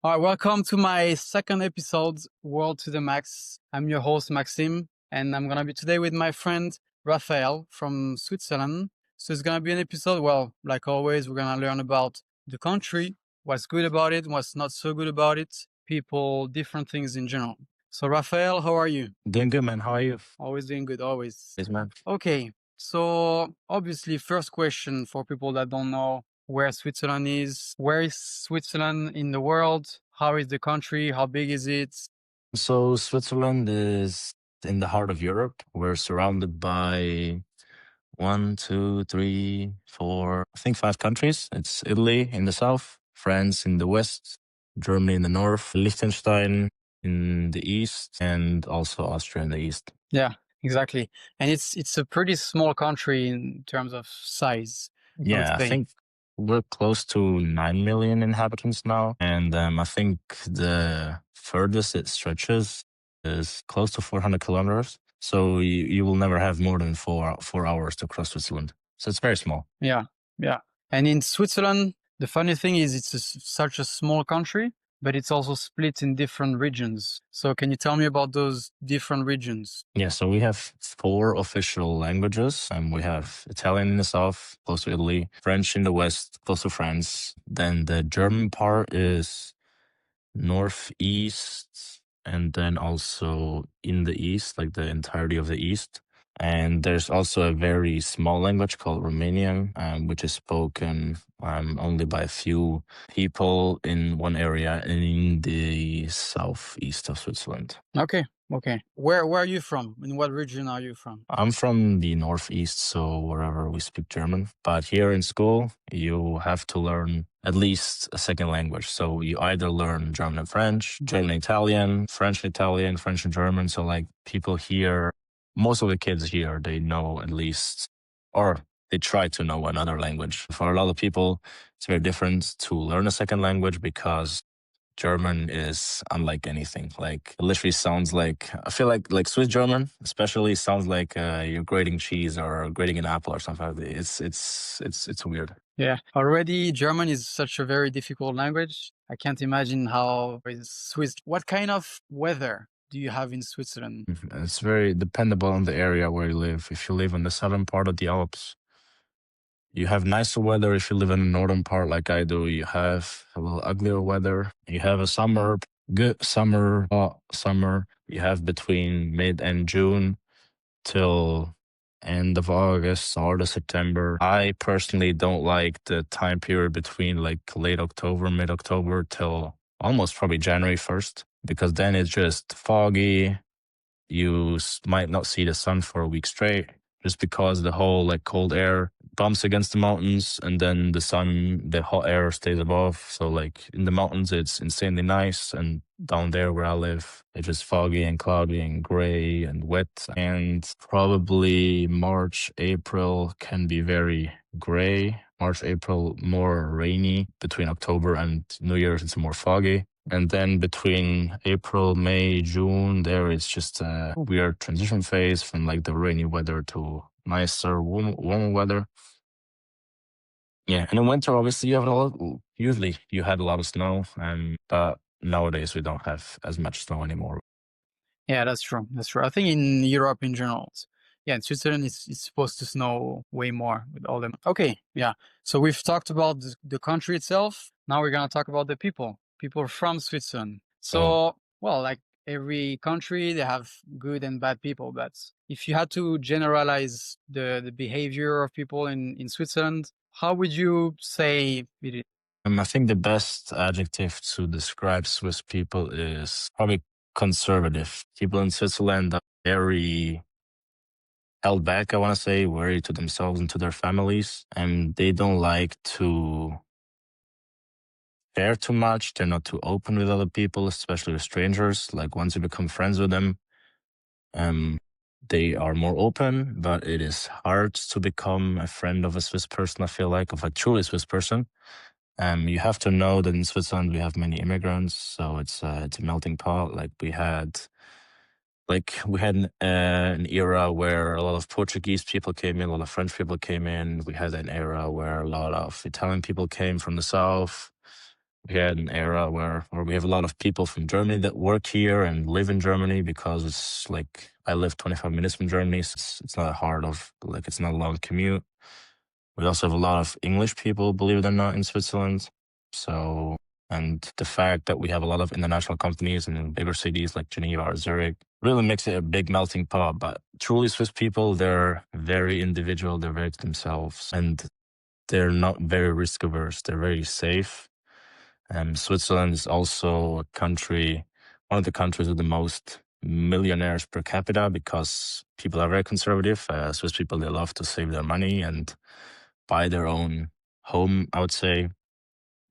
All right, welcome to my second episode, World to the Max. I'm your host, Maxime, and I'm going to be today with my friend, Rafael from Switzerland. So it's going to be an episode, well, like always, we're going to learn about the country, what's good about it, what's not so good about it, people, different things in general. So, Rafael, how are you? Doing good, man. How are you? Always doing good, always. Yes, man. Okay, so obviously, first question for people that don't know where Switzerland is. Where is Switzerland in the world? How is the country? How big is it? So Switzerland is in the heart of Europe. We're surrounded by one, two, three, four, I think five countries. It's Italy in the south, France in the west, Germany in the north, Liechtenstein in the east, and also Austria in the east. Yeah, exactly. And it's a pretty small country in terms of size. Yeah, I think we're close to 9 million inhabitants now. And I think the furthest it stretches is close to 400 kilometers. So you will never have more than 4 hours to cross Switzerland. So it's very small. Yeah, yeah. And in Switzerland, the funny thing is it's such a small country, but it's also split in different regions. So can you tell me about those different regions? Yeah, so we have 4 official languages, and we have Italian in the south, close to Italy, French in the west, close to France. Then the German part is northeast, and then also in the east, like the entirety of the east. And there's also a very small language called Romanian, which is spoken only by a few people in one area in the southeast of Switzerland. Okay. Where are you from? In what region are you from? I'm from the northeast, so wherever we speak German. But here in school, you have to learn at least a second language. So you either learn German and French, German and Italian, French and Italian, French and German. So like people here, most of the kids here, they know at least, or they try to know another language. For a lot of people, it's very different to learn a second language because German is unlike anything. Like it literally sounds like, I feel like Swiss German especially sounds like you're grating cheese or grating an apple or something. It's weird. Yeah, already German is such a very difficult language. I can't imagine how is Swiss. What kind of weather do you have in Switzerland? It's very dependable on the area where you live. If you live in the southern part of the Alps, you have nicer weather. If you live in the northern part like I do, you have a little uglier weather. You have a summer, good summer, hot summer. You have between mid and June till end of August, start of September. I personally don't like the time period between like late October, mid October till almost probably January 1st, because then it's just foggy. You might not see the sun for a week straight just because the whole like cold air bumps against the mountains and then the hot air stays above. So like in the mountains, it's insanely nice. And down there where I live, it's just foggy and cloudy and gray and wet. And probably March, April can be very gray. March, April, more rainy. Between October and New Year's, it's more foggy. And then between April, May, June, there it's just a weird transition phase from like the rainy weather to nicer, warmer weather. Yeah, and in winter, obviously, usually you had a lot of snow, but nowadays we don't have as much snow anymore. Yeah, that's true. I think in Europe in general, in Switzerland, it's supposed to snow way more with all them. Okay, yeah. So we've talked about the country itself. Now we're gonna talk about the people from Switzerland. So, well, like every country, they have good and bad people. But if you had to generalize the behavior of people in Switzerland, how would you say it is? I think the best adjective to describe Swiss people is probably conservative. People in Switzerland are very held back, I want to say, worried to themselves and to their families. And they don't like to share too much. They're not too open with other people, especially with strangers. Like once you become friends with them, they are more open, but it is hard to become a friend of a Swiss person, I feel like, of a truly Swiss person. You have to know that in Switzerland we have many immigrants, so it's a melting pot. Like we had an era where a lot of Portuguese people came in, a lot of French people came in. We had an era where a lot of Italian people came from the south. We had an era where we have a lot of people from Germany that work here and live in Germany because it's like I live 25 minutes from Germany, so it's not hard of like it's not a long commute. We also have a lot of English people, believe it or not, in Switzerland. So, and the fact that we have a lot of international companies in bigger cities like Geneva or Zurich really makes it a big melting pot. But truly Swiss people, they're very individual, they're very to themselves, and they're not very risk averse. They're very safe. Switzerland is also a country, one of the countries with the most millionaires per capita because people are very conservative. Swiss people, they love to save their money and buy their own home, I would say.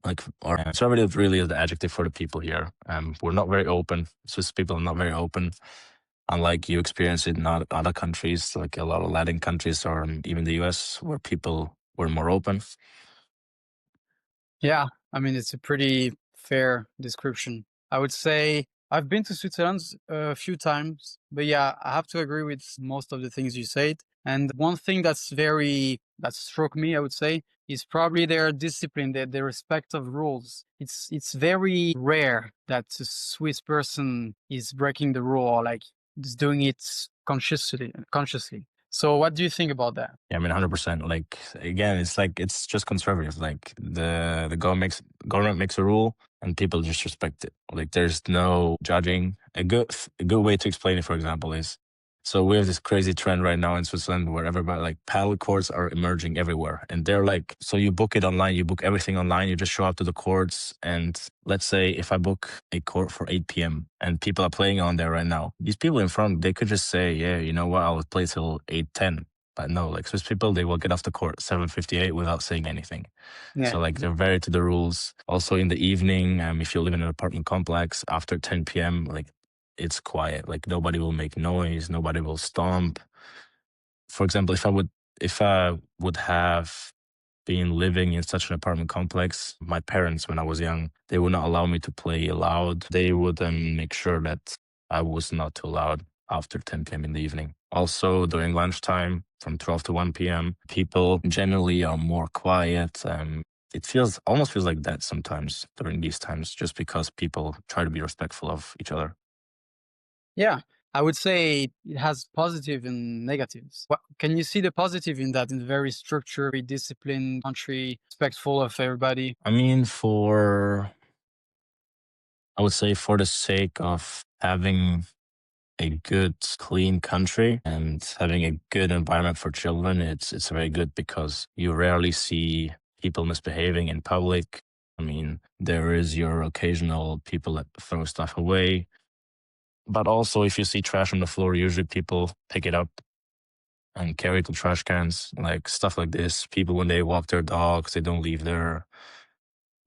Like, or conservative really is the adjective for the people here. We're not very open. Swiss people are not very open, unlike you experience it in other countries, like a lot of Latin countries or even the US, where people were more open. Yeah, I mean, it's a pretty fair description. I would say I've been to Switzerland a few times, but yeah, I have to agree with most of the things you said. And one thing that struck me, I would say, is probably their discipline, their respect of rules. It's very rare that a Swiss person is breaking the rule or like is doing it consciously. So what do you think about that? Yeah, I mean, 100%. Like again, it's like it's just conservative. Like the government makes a rule, and people just respect it. Like there's no judging. A good way to explain it, for example, is so we have this crazy trend right now in Switzerland where everybody like paddle courts are emerging everywhere, and they're like so you book it online, you book everything online, you just show up to the courts, and let's say if I book a court for 8 p.m. and people are playing on there right now, these people in front they could just say, yeah, you know what, I'll play till 8:10. But no, like Swiss people, they will get off the court 7:58 without saying anything. Yeah. So like they're very to the rules. Also in the evening, if you live in an apartment complex after 10 p.m., like it's quiet. Like nobody will make noise, nobody will stomp. For example, if I would have been living in such an apartment complex, my parents, when I was young, they would not allow me to play loud. They would make sure that I was not too loud after 10 p.m. in the evening. Also, during lunchtime from 12 to 1 p.m., people generally are more quiet. It almost feels like that sometimes during these times, just because people try to be respectful of each other. Yeah, I would say it has positive and negatives. What, can you see the positive in that, in a very structured, very disciplined country, respectful of everybody? I mean, I would say for the sake of having a good, clean country and having a good environment for children, it's very good because you rarely see people misbehaving in public. I mean, there is your occasional people that throw stuff away, but also if you see trash on the floor, usually people pick it up and carry it to trash cans, like stuff like this. People when they walk their dogs, they don't leave the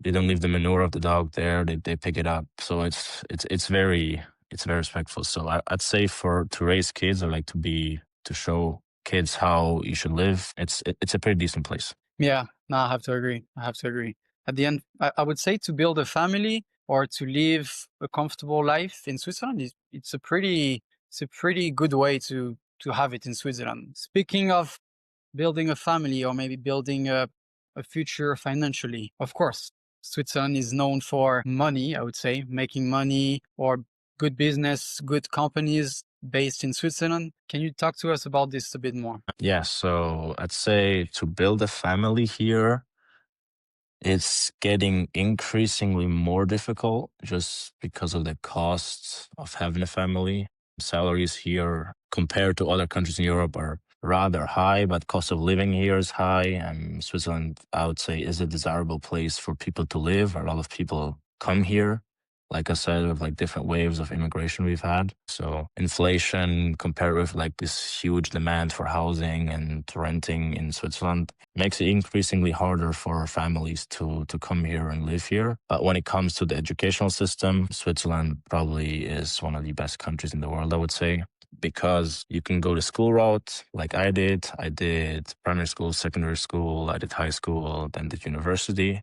manure of the dog there. They pick it up. So it's very respectful. So I'd say for to raise kids or like to show kids how you should live, it's a pretty decent place. Yeah, no, I have to agree. I have to agree. At the end, I would say to build a family or to live a comfortable life in Switzerland, it's a pretty good way to have it in Switzerland. Speaking of building a family or maybe building a future financially. Of course, Switzerland is known for money, I would say, making money or good business, good companies based in Switzerland. Can you talk to us about this a bit more? Yeah, so I'd say to build a family here, it's getting increasingly more difficult just because of the costs of having a family. Salaries here compared to other countries in Europe are rather high, but cost of living here is high. And Switzerland, I would say, is a desirable place for people to live. A lot of people come here. Like I said, with like different waves of immigration we've had. So inflation compared with like this huge demand for housing and renting in Switzerland makes it increasingly harder for families to come here and live here. But when it comes to the educational system, Switzerland probably is one of the best countries in the world, I would say, because you can go the school route like I did. I did primary school, secondary school, I did high school, then did university.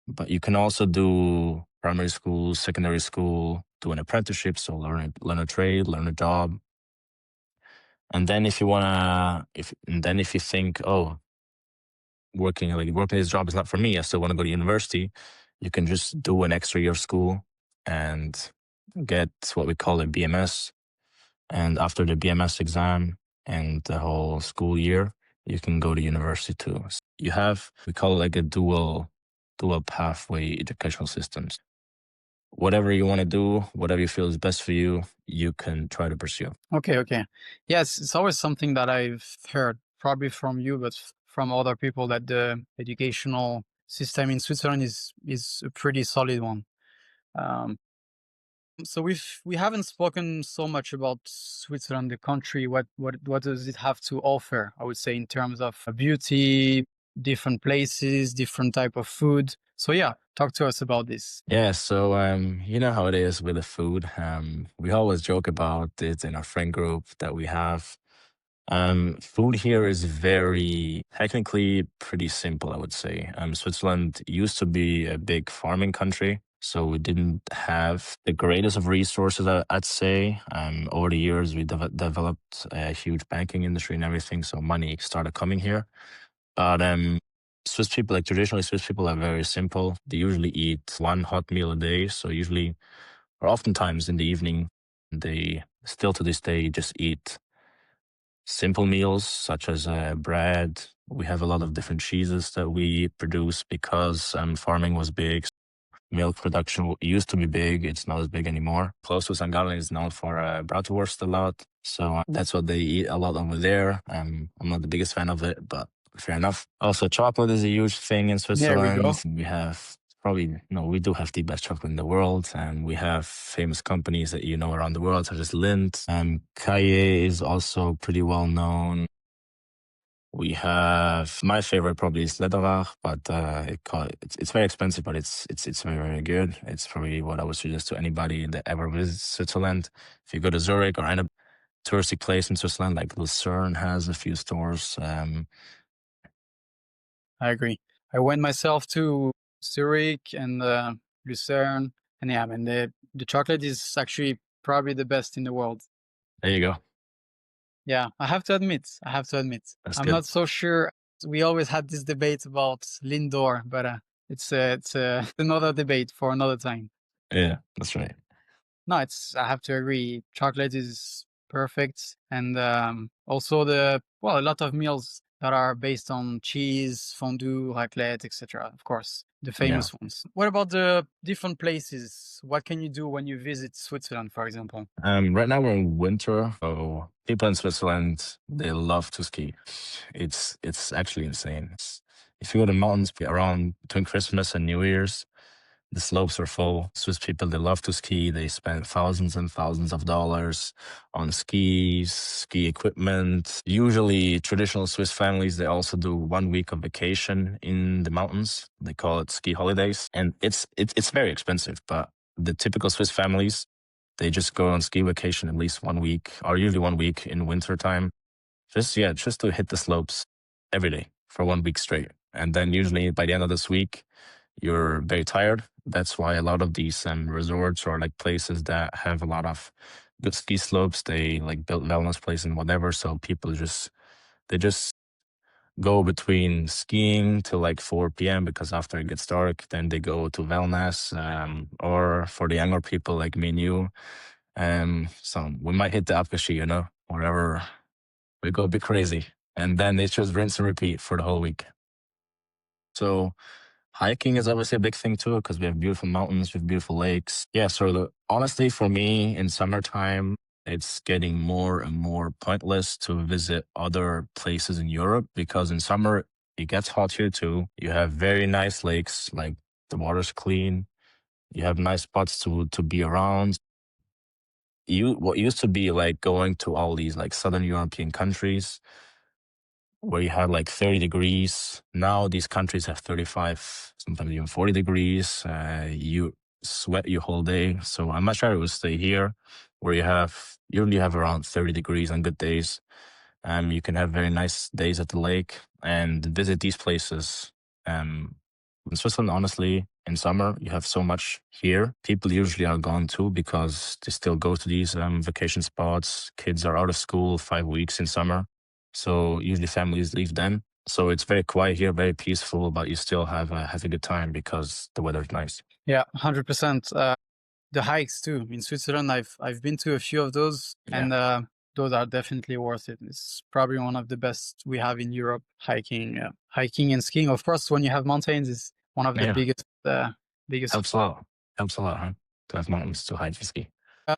But you can also do primary school, secondary school, do an apprenticeship, so learn a trade, learn a job. And then if you think, oh, working this job is not for me, I still want to go to university, You can just do an extra year school and get what we call a BMS. And after the BMS exam and the whole school year, you can go to university too. You have, we call it like a dual pathway educational systems. Whatever you want to do, whatever you feel is best for you, you can try to pursue. Okay, okay. Yes, it's always something that I've heard, probably from you, but from other people, that the educational system in Switzerland is a pretty solid one. Um, so we haven't spoken so much about Switzerland, the country. What does it have to offer? I would say in terms of beauty, different places, different type of food. So yeah, talk to us about this. Yeah, so you know how it is with the food. We always joke about it in our friend group that we have. Food here is very technically pretty simple, I would say. Switzerland used to be a big farming country, so we didn't have the greatest of resources, I'd say. Over the years, we developed a huge banking industry and everything, so money started coming here. But Swiss people, like traditionally Swiss people, are very simple. They usually eat one hot meal a day, so usually, or oftentimes in the evening, they still to this day just eat simple meals such as bread. We have a lot of different cheeses that we produce because farming was big. Milk production used to be big. It's not as big anymore. Close to St. Gallen is known for bratwurst a lot. So that's what they eat a lot over there. I'm not the biggest fan of it, but fair enough. Also, chocolate is a huge thing in There we go. Switzerland. We have probably, no, we do have the best chocolate in the world. And we have famous companies that you know around the world, such as Lindt. Kaye is also pretty well known. We have my favorite probably is Federer, but it's very expensive, but it's very very good. It's probably what I would suggest to anybody that ever visits Switzerland. If you go to Zurich or any touristy place in Switzerland, like Lucerne has a few stores. I agree. I went myself to Zurich and Lucerne, and yeah, I mean the chocolate is actually probably the best in the world. There you go. Yeah, I have to admit. I have to admit. That's I'm good. not so sure. We always had this debate about Lindor, but it's another debate for another time. Yeah, that's right. No, it's I have to agree. Chocolate is perfect, and also a lot of meals that are based on cheese, fondue, raclette, etc. Of course, the Yeah. famous ones. What about the different places? What can you do when you visit Switzerland, for example? Right now we're in winter, so people in Switzerland they love to ski. It's actually insane. If you go to mountains around between Christmas and New Year's, the slopes are full. Swiss people, they love to ski. They spend thousands and thousands of dollars on skis, ski equipment. Usually, traditional Swiss families, they also do 1 week of vacation in the mountains. They call it ski holidays. And it's very expensive, but the typical Swiss families, they just go on ski vacation at least 1 week, or usually 1 week in winter time. Just to hit the slopes every day for 1 week straight. And then usually by the end of this week, you're very tired. That's why a lot of these resorts or like places that have a lot of good ski slopes, they like built wellness places and whatever. So people they just go between skiing till like 4 p.m. because after it gets dark, then they go to wellness. Or for the younger people like me and you, so we might hit the Apkashi, wherever we go a bit crazy. And then it's just rinse and repeat for the whole week. So hiking is obviously a big thing too, because we have beautiful mountains, we have beautiful lakes. Yeah, so honestly, for me, in summertime, it's getting more and more pointless to visit other places in Europe because in summer it gets hot here too. You have very nice lakes, like the water's clean. You have nice spots to be around. What used to be like going to all these like Southern European countries where you had like 30 degrees. Now these countries have 35, sometimes even 40 degrees. You sweat your whole day. So I'm much rather to stay here where you only have around 30 degrees on good days. You can have very nice days at the lake and visit these places. In Switzerland, honestly, in summer, you have so much here. People usually are gone too because they still go to these vacation spots. Kids are out of school 5 weeks in summer. So usually families leave then. So it's very quiet here, very peaceful, but you still have a good time because the weather is nice. Yeah, 100%. The hikes too in Switzerland. I've been to a few of those, Yeah. and those are definitely worth it. It's probably one of the best we have in Europe. Hiking and skiing. Of course, when you have mountains, is one of the Yeah. biggest. Helps a lot. Helps a lot, huh? To have mountains to hike and ski.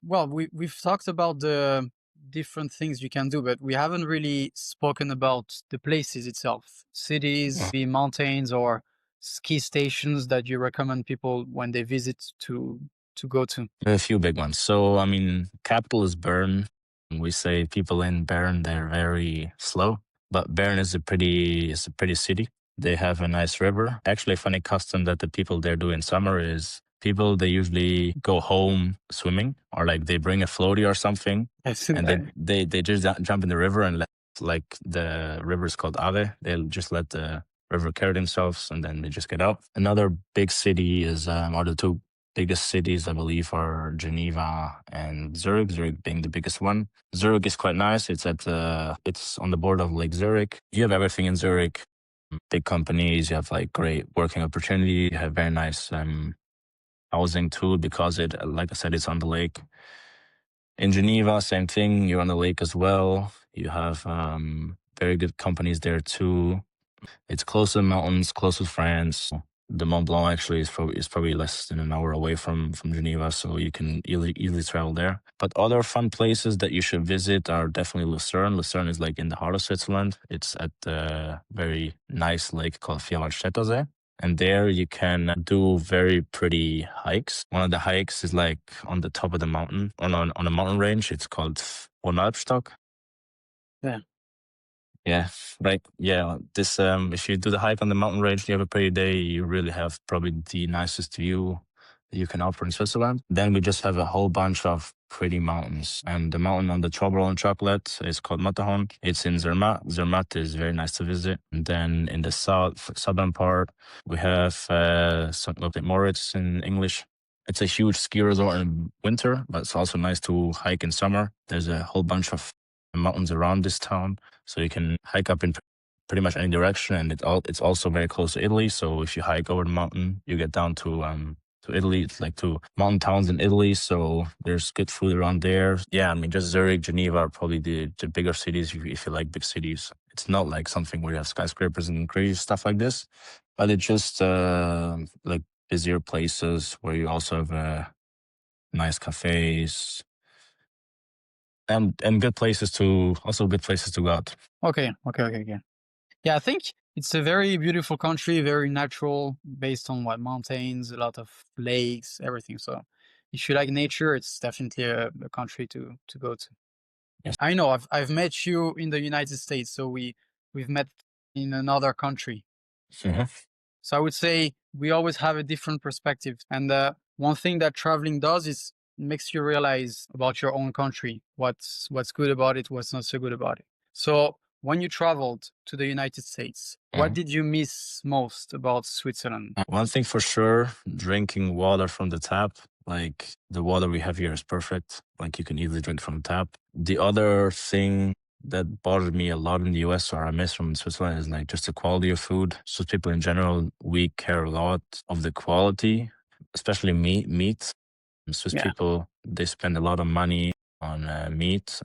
Well, we've talked about the different things you can do, but we haven't really spoken about the places itself, cities, the mountains, or ski stations that you recommend people when they visit to go to. A few big ones. So, I mean, capital is Bern. We say people in Bern, they're very slow, but Bern is a pretty city. They have a nice river. Actually, a funny custom that the people there do in summer is people, they usually go home swimming or like they bring a floaty or something I've seen and that. they just jump in the river and let, like the river is called Ave. They'll just let the river carry themselves and then they just get up. Another big city is, or the two biggest cities, I believe, are Geneva and Zurich. Zurich being the biggest one. Zurich is quite nice. It's on the border of Lake Zurich. You have everything in Zurich. Big companies. You have like great working opportunity. You have very nice housing too because like I said, it's on the lake. In Geneva, same thing. You're on the lake as well. You have very good companies there too. It's close to the mountains, close to France. The Mont Blanc actually is probably less than an hour away from Geneva, so you can easily travel there. But other fun places that you should visit are definitely Lucerne. Lucerne is like in the heart of Switzerland. It's at a very nice lake called Vierwaldstättersee. And there you can do very pretty hikes. One of the hikes is like on the top of the mountain, on a mountain range. It's called Hohenalpstock. Yeah. Yeah, right. Yeah, this if you do the hike on the mountain range, you have a pretty day. You really have probably the nicest view that you can offer in Switzerland. Then we just have a whole bunch of pretty mountains, and the mountain on the Toblerone chocolate is called Matterhorn. It's in Zermatt. Zermatt is very nice to visit. And then in the southern part, we have St. Moritz in English. It's a huge ski resort in winter, but it's also nice to hike in summer. There's a whole bunch of mountains around this town, so you can hike up in pretty much any direction, and it's also very close to Italy. So if you hike over the mountain, you get down to Italy. It's like to mountain towns in Italy. So there's good food around there. Yeah, I mean, just Zurich, Geneva are probably the bigger cities if you like big cities. It's not like something where you have skyscrapers and crazy stuff like this, but it's just like busier places where you also have nice cafes and good places to go out. Okay. Yeah, I think it's a very beautiful country, very natural, based on what mountains, a lot of lakes, everything. So if you like nature, it's definitely a country to go to. Yes. I know I've met you in the United States, so we've met in another country. Mhm. So I would say we always have a different perspective. And one thing that traveling does is makes you realize about your own country, what's good about it, what's not so good about it. So when you traveled to the United States, what Mhm. did you miss most about Switzerland? One thing for sure, drinking water from the tap. Like the water we have here is perfect. Like you can easily drink from the tap. The other thing that bothered me a lot in the US or I miss from Switzerland is like just the quality of food. So people in general, we care a lot of the quality, especially meat. Swiss Yeah. people, they spend a lot of money on meat.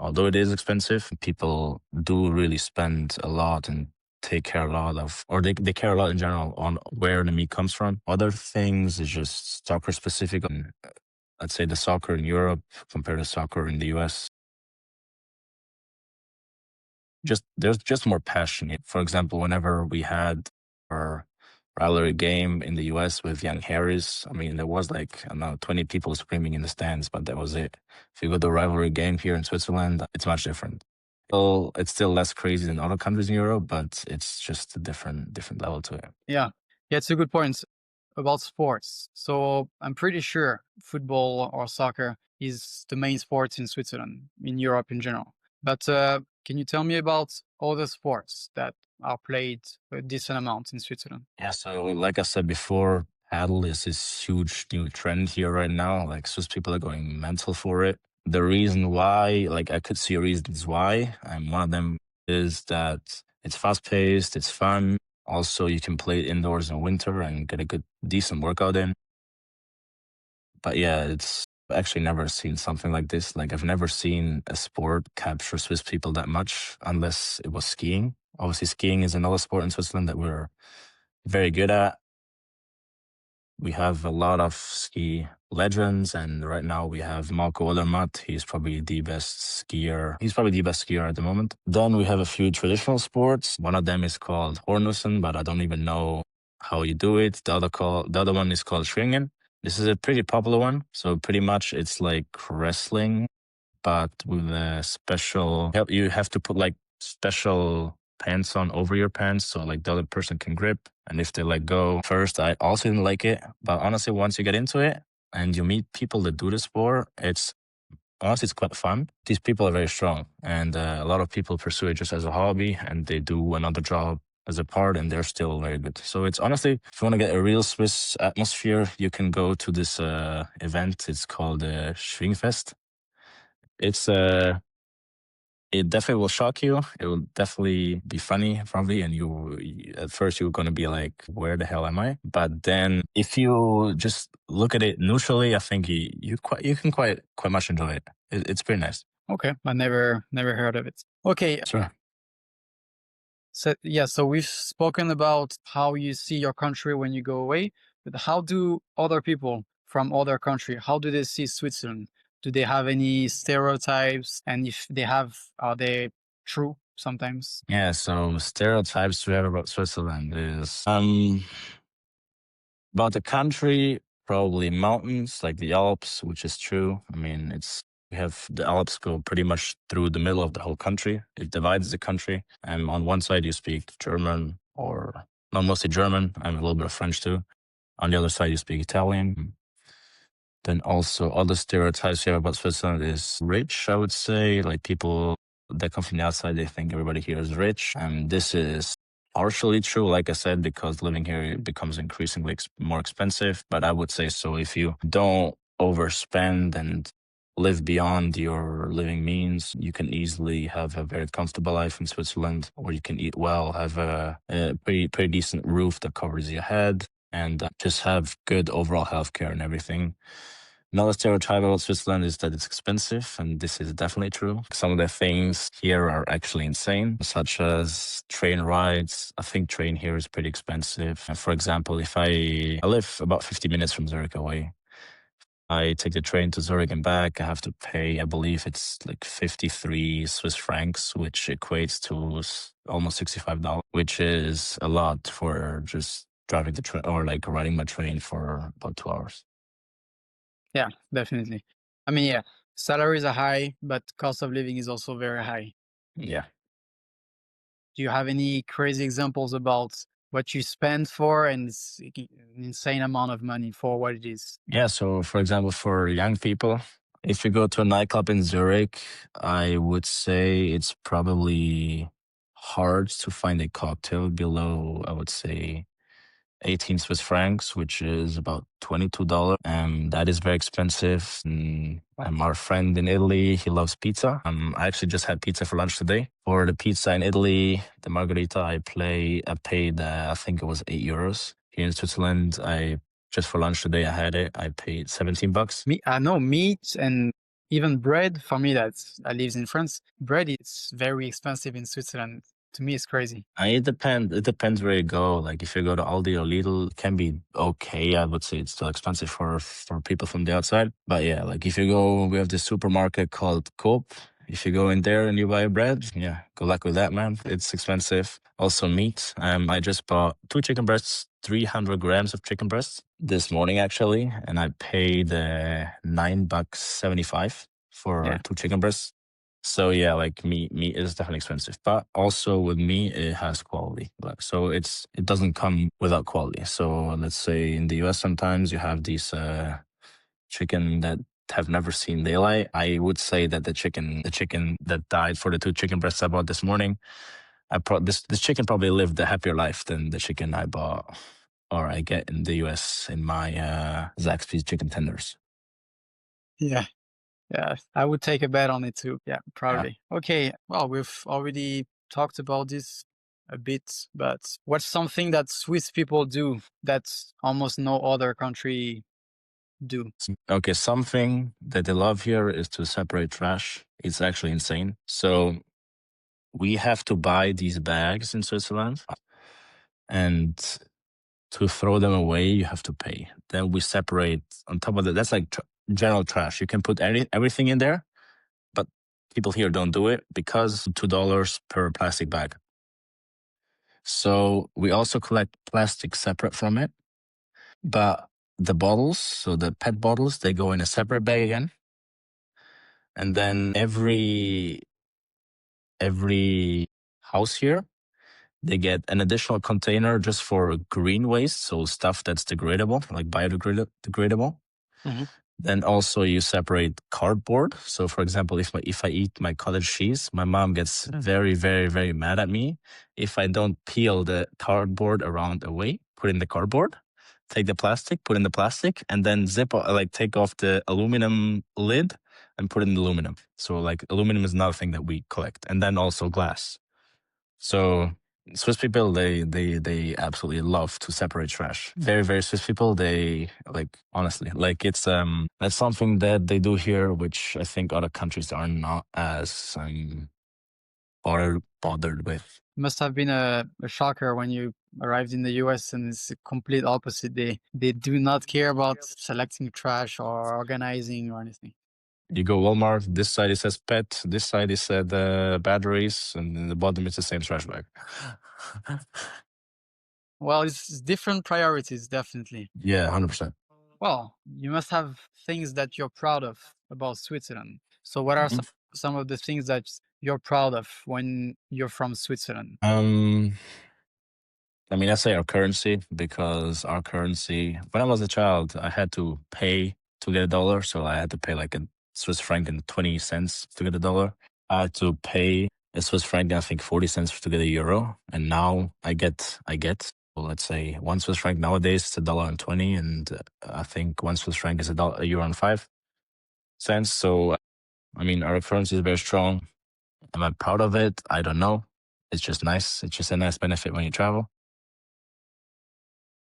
Although it is expensive, people do really spend a lot and take care a lot of, or they care a lot in general on where the meat comes from. Other things is just soccer specific. I'd say the soccer in Europe compared to soccer in the US, there's just more passion. For example, whenever we had our rivalry game in the US with Young Harris, I mean, there was like, I don't know, 20 people screaming in the stands, but that was it. If you go to a rivalry game here in Switzerland, it's much different. Well, it's still less crazy than other countries in Europe, but it's just a different level to it. Yeah. Yeah, it's a good point about sports. So I'm pretty sure football or soccer is the main sport in Switzerland, in Europe in general. But can you tell me about other sports that are played a decent amount in Switzerland? Yeah, so like I said before, paddle is this huge new trend here right now. Like Swiss people are going mental for it. The reason why, like I could see reasons why, and one of them is that It's fast paced, it's fun. Also, you can play it indoors in winter and get a good, decent workout in. But yeah, it's actually never seen something like this. Like, I've never seen a sport capture Swiss people that much unless it was skiing. Obviously, skiing is another sport in Switzerland that we're very good at. We have a lot of ski legends, and right now we have Marco Odermatt. He's probably the best skier. He's probably the best skier at the moment. Then we have a few traditional sports. One of them is called Hornussen, but I don't even know how you do it. The other one is called Schwingen. This is a pretty popular one. So pretty much it's like wrestling, but with a special help. You have to put like special pants on over your pants so like the other person can grip. And if they let go first, I also didn't like it. But honestly, once you get into it and you meet people that do the sport, it's honestly, it's quite fun. These people are very strong, and a lot of people pursue it just as a hobby, and they do another job as a part, and they're still very good. So it's honestly, if you want to get a real Swiss atmosphere, you can go to this event. It's called Schwingfest. It's it definitely will shock you. It will definitely be funny, probably, and at first you're going to be like, "Where the hell am I?" But then, if you just look at it neutrally, I think you can quite much enjoy it. It's pretty nice. Okay, I never heard of it. Okay, Sure. so yeah, so we've spoken about how you see your country when you go away, but how do other people from other country, how do they see Switzerland? Do they have any stereotypes? And if they have, are they true sometimes? Yeah. So stereotypes we have about Switzerland is about the country, probably mountains like the Alps, which is true. I mean, we have the Alps go pretty much through the middle of the whole country. It divides the country. And on one side, you speak German or not mostly German. I'm a little bit of French too. On the other side, you speak Italian. Then also other stereotypes you have about Switzerland is rich, I would say. Like people that come from the outside, they think everybody here is rich. And this is partially true, like I said, because living here it becomes increasingly more expensive. But I would say so if you don't overspend and live beyond your living means, you can easily have a very comfortable life in Switzerland, or you can eat well, have a pretty decent roof that covers your head, and just have good overall healthcare and everything. Another stereotype about Switzerland is that it's expensive, and this is definitely true. Some of the things here are actually insane, such as train rides. I think train here is pretty expensive. For example, if I live about 50 minutes from Zurich away, I take the train to Zurich and back. I have to pay, I believe it's like 53 Swiss francs, which equates to almost $65, which is a lot for just driving the train or like riding my train for about 2 hours. Yeah, definitely. I mean, yeah, salaries are high, but cost of living is also very high. Yeah. Do you have any crazy examples about what you spend for and it's an insane amount of money for what it is? Yeah. So, for example, for young people, if you go to a nightclub in Zurich, I would say it's probably hard to find a cocktail below, I would say, 18 Swiss francs, which is about $22. That is very expensive. Our friend in Italy, he loves pizza. I actually just had pizza for lunch today. For the pizza in Italy, the margherita, I paid, I think it was €8. Here in Switzerland, just for lunch today, I had it. I paid $17. I know meat and even bread. For me, I lives in France. Bread is very expensive in Switzerland. To me, it's crazy. It depends. It depends where you go. Like if you go to Aldi or Lidl, it can be okay. I would say it's still expensive for people from the outside. But yeah, like if you go, we have this supermarket called Coop. If you go in there and you buy bread, yeah, good luck with that, man. It's expensive. Also meat. I just bought 2 chicken breasts, 300 grams of chicken breasts this morning actually, and I paid $9.75 for Yeah. 2 chicken breasts. So yeah, like meat is definitely expensive, but also with meat, it has quality. Like, so it doesn't come without quality. So let's say in the US, sometimes you have these chicken that have never seen daylight. I would say that the chicken that died for the 2 chicken breasts I bought this morning, this chicken probably lived a happier life than the chicken I bought or I get in the US in my Zaxby's chicken tenders. Yeah. Yeah. I would take a bet on it too. Yeah, Yeah. probably. Okay. Well, we've already talked about this a bit, but what's something that Swiss people do that almost no other country do? Okay, something that they love here is to separate trash. It's actually insane. So we have to buy these bags in Switzerland, and to throw them away, you have to pay. Then we separate on top of that. That's like general trash. You can put everything in there, but people here don't do it because $2 per plastic bag. So we also collect plastic separate from it, but the bottles, so the PET bottles, they go in a separate bag again. And then every house here, they get an additional container just for green waste, so stuff that's degradable, like biodegradable. Mhm. Then also you separate cardboard. So for example, if I eat my cottage cheese, my mom gets very, very, very mad at me if I don't peel the cardboard around away, put in the cardboard, take the plastic, put in the plastic, and then like take off the aluminum lid and put in the aluminum. So like aluminum is another thing that we collect. And then also glass. So Swiss people, they absolutely love to separate trash. Very, very Swiss people, they like, honestly, like that's something that they do here, which I think other countries are not as bothered with. Must have been a shocker when you arrived in the US, and it's the complete opposite. They do not care about selecting trash or organizing or anything. You go Walmart, this side it says pet, this side it said batteries, and in the bottom it's the same trash bag. Well, it's different priorities, definitely. Yeah, 100%. Well, you must have things that you're proud of about Switzerland. So what are some of the things that you're proud of when you're from Switzerland? I mean, I say our currency because our currency, when I was a child, I had to pay to get a dollar. So I had to pay like a Swiss franc and 20 cents to get a dollar. I had to pay a Swiss franc, I think 40 cents to get a euro. And now well, let's say 1 Swiss franc nowadays is $1.20. And I think 1 Swiss franc is a euro and 5 cents. So, I mean, our currency is very strong. Am I proud of it? I don't know. It's just nice. It's just a nice benefit when you travel.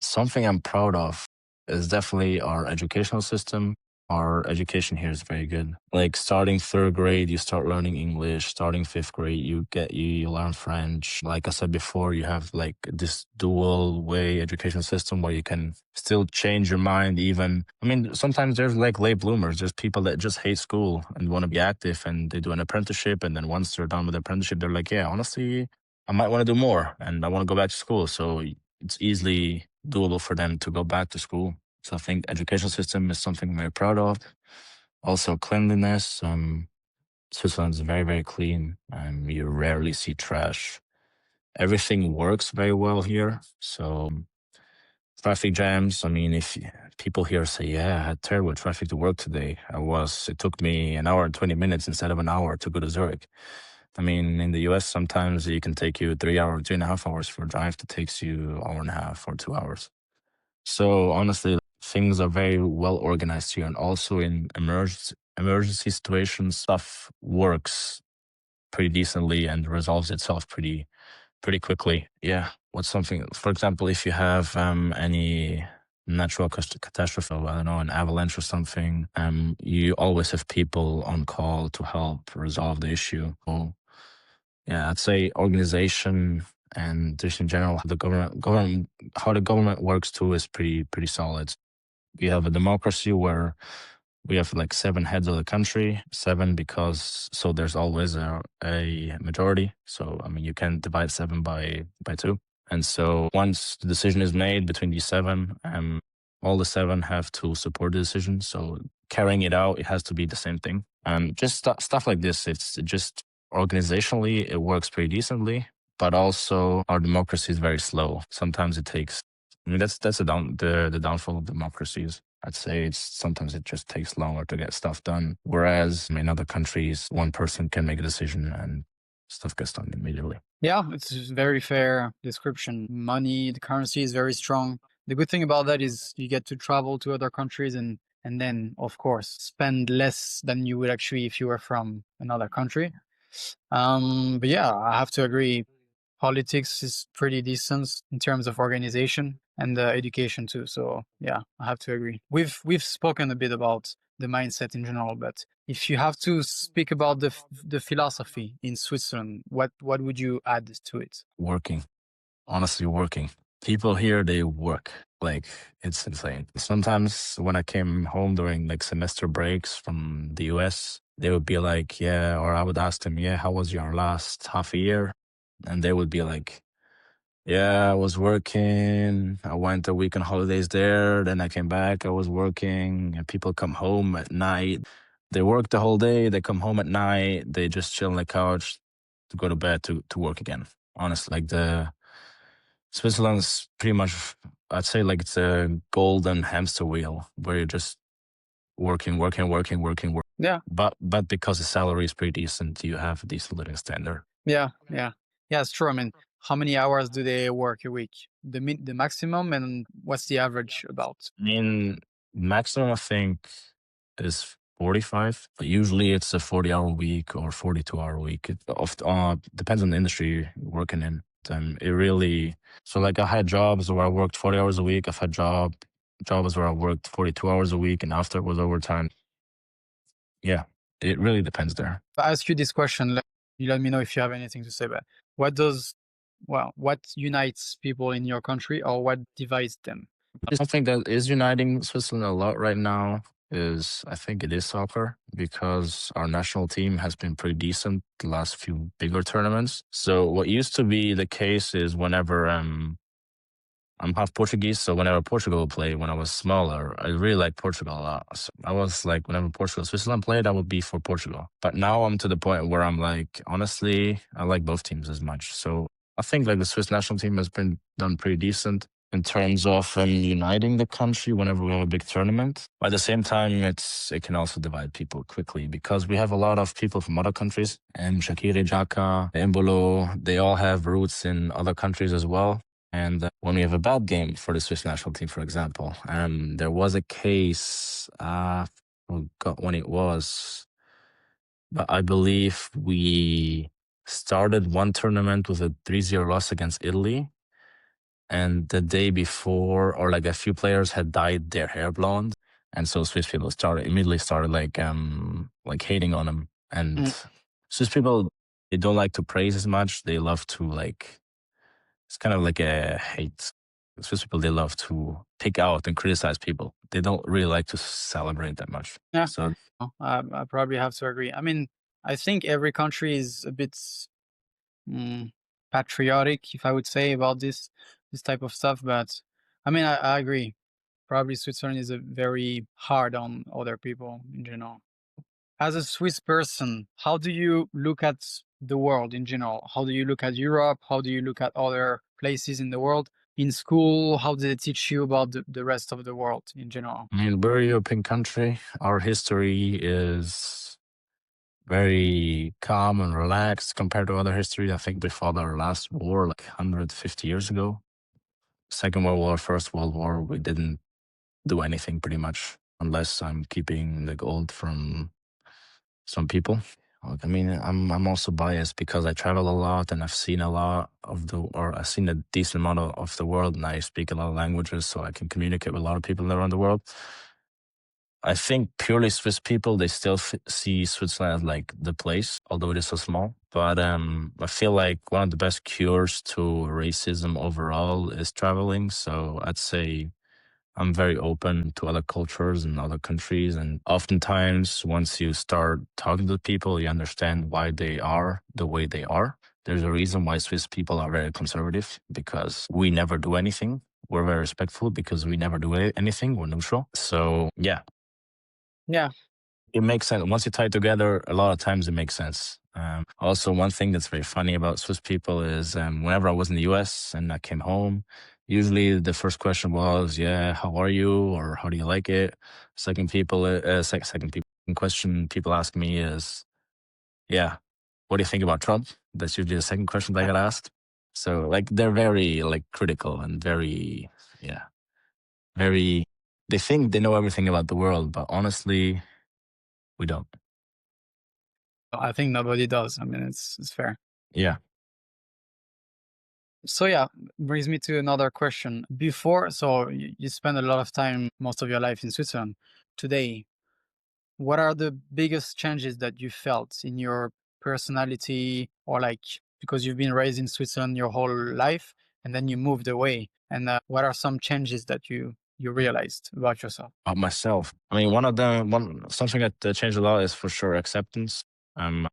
Something I'm proud of is definitely our educational system. Our education here is very good. Like starting third grade, you start learning English. Starting fifth grade, you learn French. Like I said before, you have like this dual way education system where you can still change your mind. Even I mean, sometimes there's like late bloomers. There's people that just hate school and want to be active, and they do an apprenticeship, and then once they're done with the apprenticeship, they're like, yeah, honestly, I might want to do more, and I want to go back to school. So it's easily doable for them to go back to school. So I think education system is something I'm very proud of. Also cleanliness. Switzerland is very, very clean. You rarely see trash. Everything works very well here. So traffic jams. I mean, if people here say, "Yeah, I had terrible traffic to work today. It took me an hour and 20 minutes instead of an hour to go to Zurich." I mean, in the US, sometimes it can take you 3 hours, 3.5 hours for a drive that takes you hour and a half or 2 hours. So honestly, things are very well organized here, and also in emergency situations, stuff works pretty decently and resolves itself pretty quickly. Yeah. What's something, for example, if you have any natural catastrophe, I don't know, an avalanche or something, you always have people on call to help resolve the issue. So, yeah, I'd say organization and just in general, how the government works too is pretty solid. We have a democracy where we have like 7 heads of the country, seven because so there's always a majority. So I mean you can divide seven by two. And so once the decision is made between these seven, all the seven have to support the decision. So carrying it out, it has to be the same thing. Just stuff like this. It's just organizationally, it works pretty decently, but also our democracy is very slow. Sometimes it takes. I mean, that's the downfall of democracies. I'd say sometimes it just takes longer to get stuff done. Whereas in other countries, one person can make a decision and stuff gets done immediately. Yeah, it's a very fair description. Money, the currency is very strong. The good thing about that is you get to travel to other countries and then of course spend less than you would actually if you were from another country. But yeah, I have to agree. Politics is pretty decent in terms of organization and education too. So yeah, I have to agree. We've spoken a bit about the mindset in general, but if you have to speak about the philosophy in Switzerland, what would you add to it? Working, honestly, working. People here, they work. Like, it's insane. Sometimes when I came home during like semester breaks from the US, they would be like, yeah, or I would ask them, yeah, how was your last half a year? And they would be like, yeah, I was working. I went a week on holidays there. Then I came back. I was working. And people come home at night. They work the whole day. They come home at night. They just chill on the couch to go to bed to work again. Honestly, like the Switzerland's pretty much, I'd say like it's a golden hamster wheel where you're just working, working, working, working, working. Yeah, But because the salary is pretty decent, you have a decent living standard. yeah, it's true. I mean, how many hours do they work a week? The maximum, and what's the average about? I mean, maximum I think is 45, but usually it's a 40-hour week or 42-hour week. It depends on the industry you're working in. It really, so like I had jobs where I worked 40 hours a week. I've had jobs where I worked 42 hours a week and after it was overtime. Yeah, it really depends there. If I ask you this question, you let me know if you have anything to say. But what does, well, what unites people in your country, or what divides them? Something that is uniting Switzerland a lot right now is I think it is soccer because our national team has been pretty decent the last few bigger tournaments. So what used to be the case is whenever I'm half Portuguese, so whenever Portugal would play when I was smaller, I really liked Portugal a lot. So I was like, whenever Portugal Switzerland played, I would be for Portugal. But now I'm to the point where I'm like, honestly, I like both teams as much. So I think like the Swiss national team has been done pretty decent in terms of uniting the country whenever we have a big tournament. But at the same time, it can also divide people quickly because we have a lot of people from other countries, and Shakiri, Jaka, Embolo, they all have roots in other countries as well. And when we have a bad game for the Swiss national team, for example, there was a case, I forgot when it was, but I believe we started one tournament with a 3-0 loss against Italy. And the day before, or like a few players had dyed their hair blonde. And so Swiss people immediately started like hating on them. And Mm. Swiss people, they don't like to praise as much. They love to like, it's kind of like a hate. Swiss people, they love to pick out and criticize people. They don't really like to celebrate that much. Yeah, So I probably have to agree. I mean, I think every country is a bit mm, patriotic, if I would say, about this type of stuff. But I mean, I agree. Probably Switzerland is a very hard on other people in general. As a Swiss person, how do you look at the world in general? How do you look at Europe? How do you look at other places in the world? In school, how did they teach you about the rest of the world in general? I mean, we're a European country. Our history is very calm and relaxed compared to other history. I think we fought our last war like 150 years ago. Second World War, First World War, we didn't do anything pretty much, unless I'm keeping the gold from some people. Like, I mean, I'm also biased because I travel a lot and I've seen a lot of or I've seen a decent amount of the world, and I speak a lot of languages, so I can communicate with a lot of people around the world. I think purely Swiss people, they still see Switzerland as like the place, although it is so small. But I feel like one of the best cures to racism overall is traveling. So I'd say I'm very open to other cultures and other countries. And oftentimes, once you start talking to people, you understand why they are the way they are. There's a reason why Swiss people are very conservative because we never do anything. We're very respectful because we never do anything. We're neutral. So, yeah, Yeah, it makes sense. Once you tie it together, a lot of times it makes sense. Also, one thing that's very funny about Swiss people is whenever I was in the US and I came home, usually the first question was, "Yeah, how are you?" or "How do you like it?" Second question people ask me is, "Yeah, what do you think about Trump?" That's usually the second question I yeah. get asked. So like they're very like critical and very, yeah, very. They think they know everything about the world, but honestly, we don't. I think nobody does. I mean, it's fair. Yeah. So yeah, brings me to another question. Before, so you spend a lot of time, most of your life in Switzerland. Today, what are the biggest changes that you felt in your personality, or like because you've been raised in Switzerland your whole life and then you moved away? And what are some changes that you realized about yourself? About myself, I mean, one of them, one something that changed a lot is for sure acceptance. I'm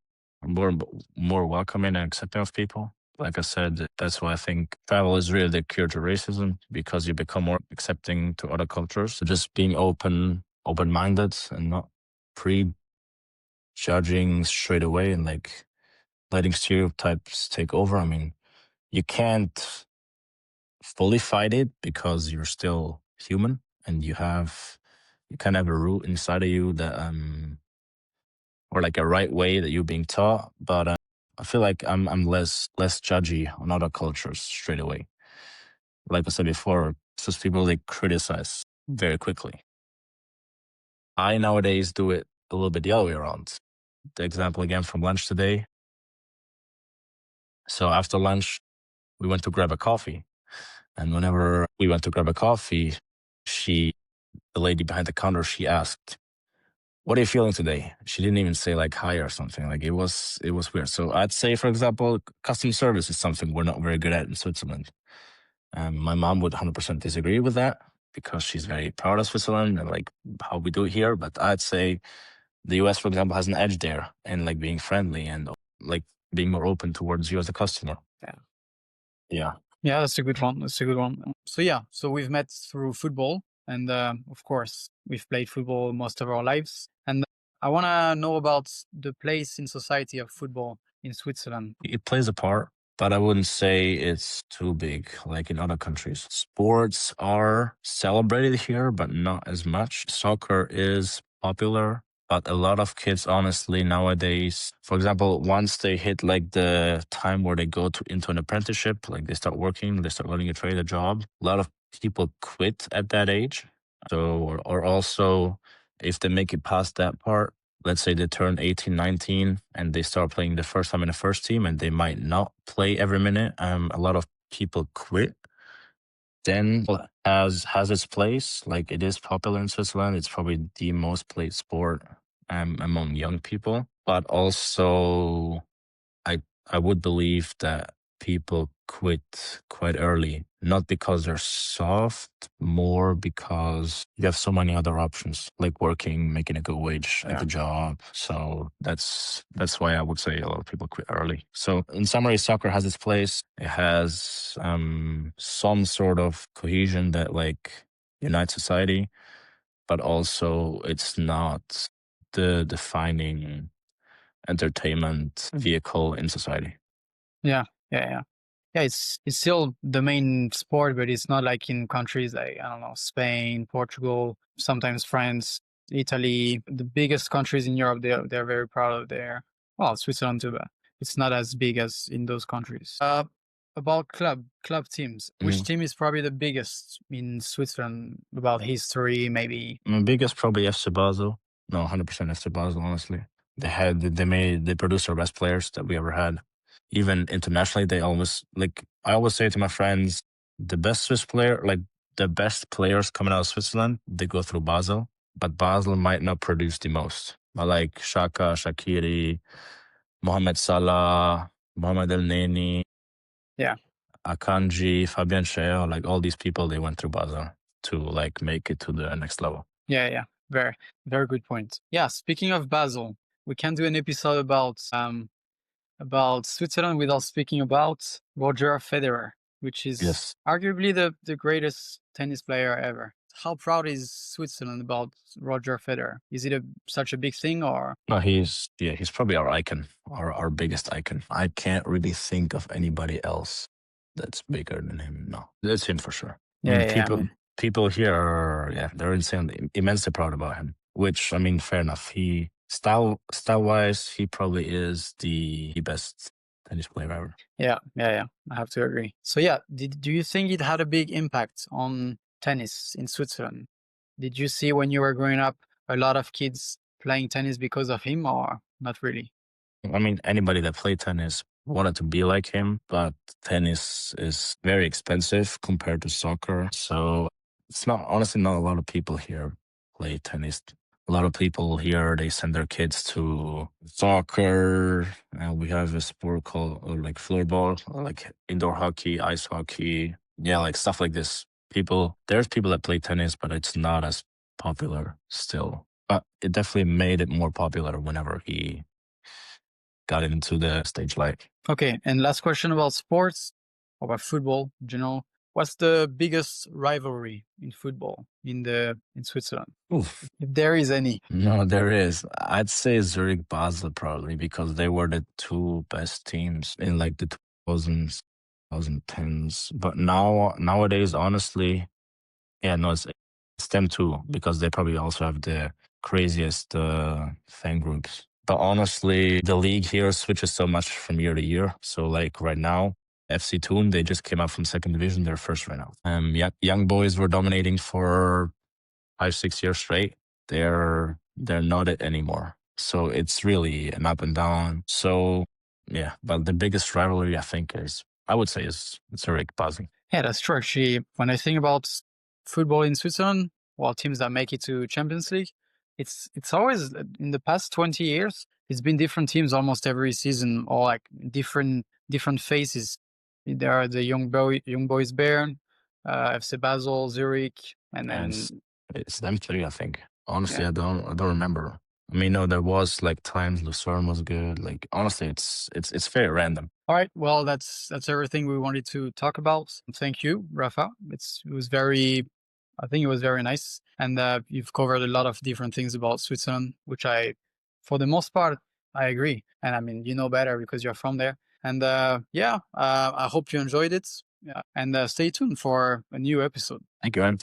more welcoming and accepting of people. Like I said, that's why I think travel is really the cure to racism, because you become more accepting to other cultures. So just being open minded, and not prejudging straight away, and like letting stereotypes take over. I mean, you can't fully fight it because you're still human, and you kind of have a root inside of you that or like a right way that you're being taught. But I feel like I'm less judgy on other cultures straight away. Like I said before, just people, they criticize very quickly. I nowadays do it a little bit the other way around. The example again from lunch today. So after lunch, we went to grab a coffee, and whenever we went to grab a coffee, the lady behind the counter, she asked, "What are you feeling today?" She didn't even say like hi or something. Like it was weird. So I'd say, for example, customer service is something we're not very good at in Switzerland. My mom would 100% disagree with that, because she's very proud of Switzerland and like how we do it here. But I'd say the US, for example, has an edge there, and like being friendly and like being more open towards you as a customer. Yeah. Yeah. Yeah, that's a good one. That's a good one. So yeah, so we've met through football, and of course, we've played football most of our lives. And I want to know about the place in society of football in Switzerland. It plays a part, but I wouldn't say it's too big like in other countries. Sports are celebrated here, but not as much. Soccer is popular, but a lot of kids, honestly, nowadays, for example, once they hit like the time where they go into an apprenticeship, like they start working, they start learning a trade, a job, a lot of people quit at that age. So, or also, if they make it past that part, let's say they turn 18, 19, and they start playing the first time in the first team, and they might not play every minute. A lot of people quit. Then has its place. Like, it is popular in Switzerland. It's probably the most played sport among young people. But also, I I would believe that people quit quite early, not because they're soft, more because you have so many other options, like working, making a good wage at Yeah. the job. So that's why I would say a lot of people quit early. So in summary, soccer has its place. It has some sort of cohesion that like unites society, but also it's not the defining entertainment vehicle in society. Yeah, yeah, yeah. Yeah, it's still the main sport, but it's not like in countries like, I don't know, Spain, Portugal, sometimes France, Italy, the biggest countries in Europe. They're very proud of their, well, Switzerland too, but it's not as big as in those countries. About club teams, which Mm. team is probably the biggest in Switzerland about history, maybe? My biggest probably FC Basel. No, 100% FC Basel, honestly. They produced our best players that we ever had. Even internationally, I always say to my friends, the best Swiss player, like the best players coming out of Switzerland, they go through Basel, but Basel might not produce the most. But like Shaka, Shakiri, Mohamed Salah, Mohamed El Neni, Yeah, Akanji, Fabian Schär, like all these people, they went through Basel to like make it to the next level. yeah, yeah. Very, very good point. Yeah, speaking of Basel, we can do an episode about Switzerland without speaking about Roger Federer, which is Yes. arguably the greatest tennis player ever. How proud is Switzerland about Roger Federer? Is it such a big thing, or? No, he's probably our icon, our biggest icon. I can't really think of anybody else that's bigger than him. No, that's him for sure. I Yeah, mean, yeah, I people mean, people here are, yeah, they're insanely immensely proud about him. Which, I mean, fair enough. He style wise, he probably is the best tennis player ever. yeah, yeah, yeah. I have to agree. So yeah, do you think it had a big impact on tennis in Switzerland? Did you see when you were growing up a lot of kids playing tennis because of him, or not really? I mean, anybody that played tennis wanted to be like him, but tennis is very expensive compared to soccer. So it's not, honestly, not a lot of people here play tennis. A lot of people here, they send their kids to soccer. And we have a sport called like floorball, or like indoor hockey, ice hockey. Yeah, like stuff like this. There's people that play tennis, but it's not as popular still. But it definitely made it more popular whenever he got into the stage light. Okay, and last question about sports, or about football in general. What's the biggest rivalry in football in Switzerland, Oof. if there is any? No, there is. I'd say Zurich Basel probably because they were the two best teams in like the 2000s, 2010s. But nowadays, honestly, yeah, no, it's them too because they probably also have the craziest fan groups. But honestly, the league here switches so much from year to year. So like right now, FC Thun, they just came up from second division. They're first right now. Yeah, young boys were dominating for 5, 6 years straight. They're not it anymore. So it's really an up and down. So yeah, but the biggest rivalry I would say is Zurich Basel. Yeah, that's true. Actually, when I think about football in Switzerland, well, teams that make it to Champions League, it's always in the past 20 years, it's been different teams almost every season, or like different phases. There are the young boys Bern, FC Basel, Zurich, and And then it's them three, I think. Honestly, yeah. I don't remember. I mean, no, there was like times Lucerne was good. Like honestly, it's very random. All right. Well, that's everything we wanted to talk about. Thank you, Rafa. I think it was very nice, and you've covered a lot of different things about Switzerland, which for the most part, I agree. And I mean, you know better because you're from there. And I hope you enjoyed it. Yeah, and stay tuned for a new episode. Thank you, man.